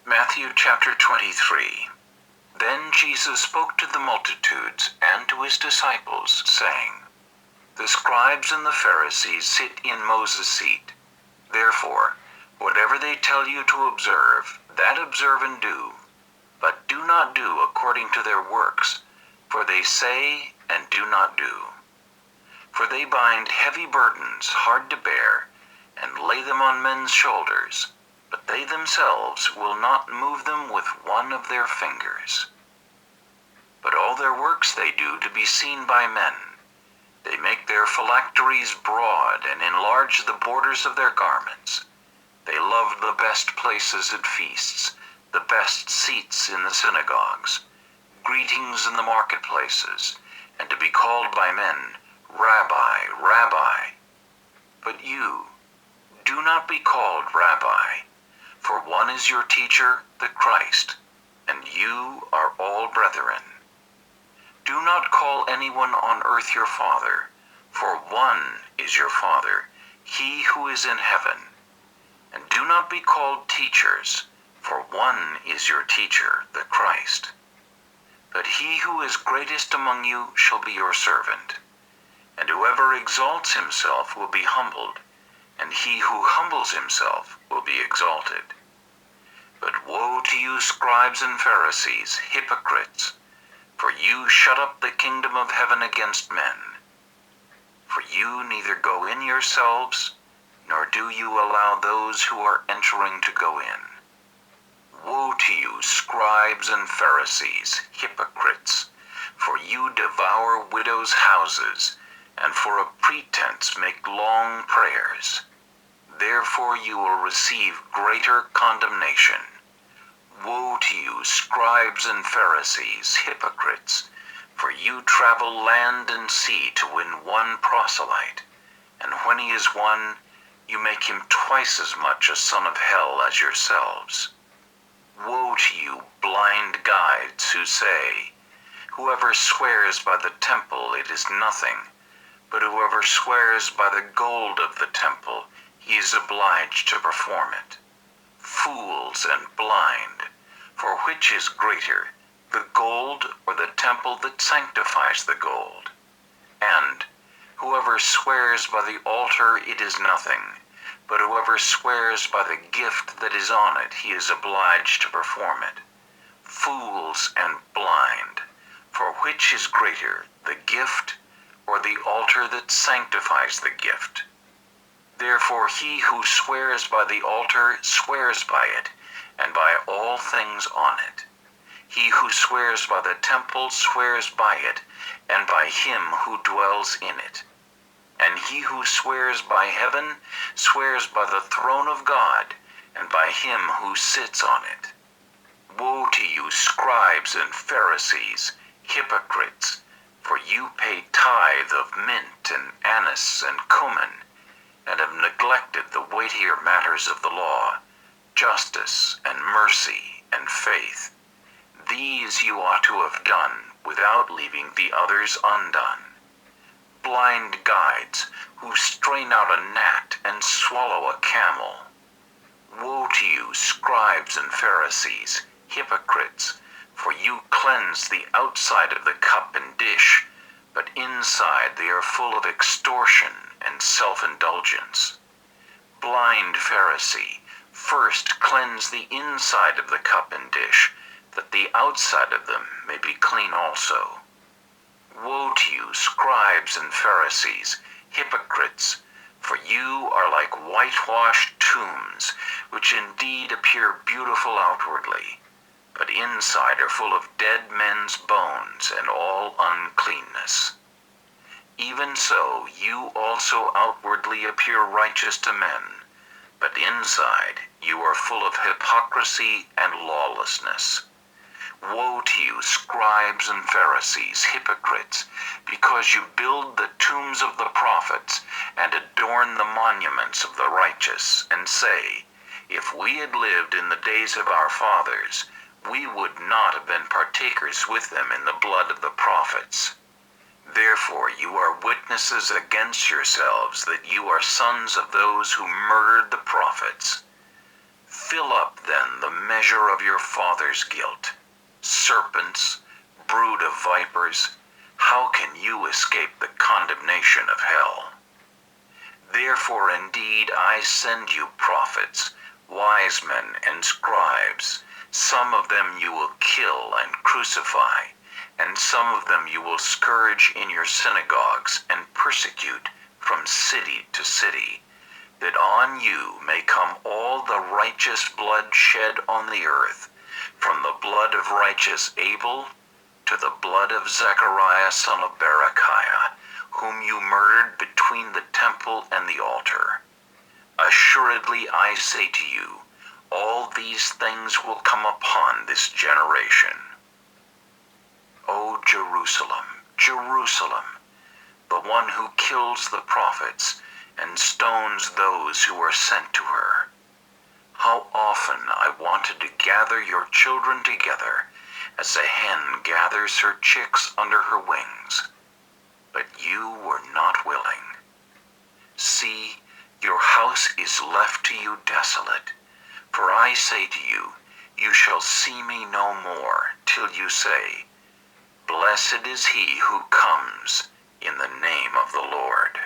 Matthew chapter 23. Then Jesus spoke to the multitudes and to his disciples, saying, The scribes and the Pharisees sit in Moses' seat. Therefore, whatever they tell you to observe, that observe and do. But do not do according to their works, for they say and do not do. For they bind heavy burdens hard to bear, and lay them on men's shoulders, but they themselves will not move them with one of their fingers. But all their works they do to be seen by men. They make their phylacteries broad and enlarge the borders of their garments. They love the best places at feasts, the best seats in the synagogues, greetings in the marketplaces, and to be called by men, Rabbi, Rabbi. But you, do not be called Rabbi, for one is your teacher, the Christ, and you are all brethren. Do not call anyone on earth your father, for one is your Father, he who is in heaven. And do not be called teachers, for one is your teacher, the Christ. But he who is greatest among you shall be your servant. And whoever exalts himself will be humbled, and he who humbles himself will be exalted. But woe to you, scribes and Pharisees, hypocrites! For you shut up the kingdom of heaven against men. For you neither go in yourselves, nor do you allow those who are entering to go in. Woe to you, scribes and Pharisees, hypocrites! For you devour widows' houses, and for a pretense make long prayers. Therefore you will receive greater condemnation. Woe to you, scribes and Pharisees, hypocrites! For you travel land and sea to win one proselyte, and when he is won, you make him twice as much a son of hell as yourselves. Woe to you, blind guides, who say, Whoever swears by the temple, it is nothing, but whoever swears by the gold of the temple, he is obliged to perform it. Fools and blind! For which is greater, the gold or the temple that sanctifies the gold? And whoever swears by the altar, it is nothing, but whoever swears by the gift that is on it, he is obliged to perform it. Fools and blind! For which is greater, the gift or the altar that sanctifies the gift? Therefore he who swears by the altar swears by it, and by all things on it. He who swears by the temple swears by it, and by him who dwells in it. And he who swears by heaven swears by the throne of God, and by him who sits on it. Woe to you, scribes and Pharisees, hypocrites! For you pay tithe of mint and anise and cumin, and have neglected the weightier matters of the law, justice and mercy and faith. These you ought to have done without leaving the others undone. Blind guides, who strain out a gnat and swallow a camel. Woe to you, scribes and Pharisees, hypocrites! For you cleanse the outside of the cup and dish, but inside they are full of extortion and self-indulgence. Blind Pharisee, first cleanse the inside of the cup and dish, that the outside of them may be clean also. Woe to you, scribes and Pharisees, hypocrites! For you are like whitewashed tombs, which indeed appear beautiful outwardly, but inside are full of dead men's bones and all uncleanness. Even so, you also outwardly appear righteous to men, but inside you are full of hypocrisy and lawlessness. Woe to you, scribes and Pharisees, hypocrites, because you build the tombs of the prophets and adorn the monuments of the righteous, and say, If we had lived in the days of our fathers, we would not have been partakers with them in the blood of the prophets. Therefore you are witnesses against yourselves that you are sons of those who murdered the prophets. Fill up then the measure of your father's guilt. Serpents, brood of vipers, how can you escape the condemnation of hell? Therefore indeed I send you prophets, wise men and scribes. Some of them you will kill and crucify, and some of them you will scourge in your synagogues and persecute from city to city, that on you may come all the righteous blood shed on the earth, from the blood of righteous Abel to the blood of Zechariah son of Berechiah, whom you murdered between the temple and the altar. Assuredly I say to you, all these things will come upon this generation. O Jerusalem, Jerusalem, the one who kills the prophets and stones those who are sent to her. How often I wanted to gather your children together, as a hen gathers her chicks under her wings, but you were not willing. See, your house is left to you desolate. For I say to you, you shall see me no more, till you say, Blessed is he who comes in the name of the Lord.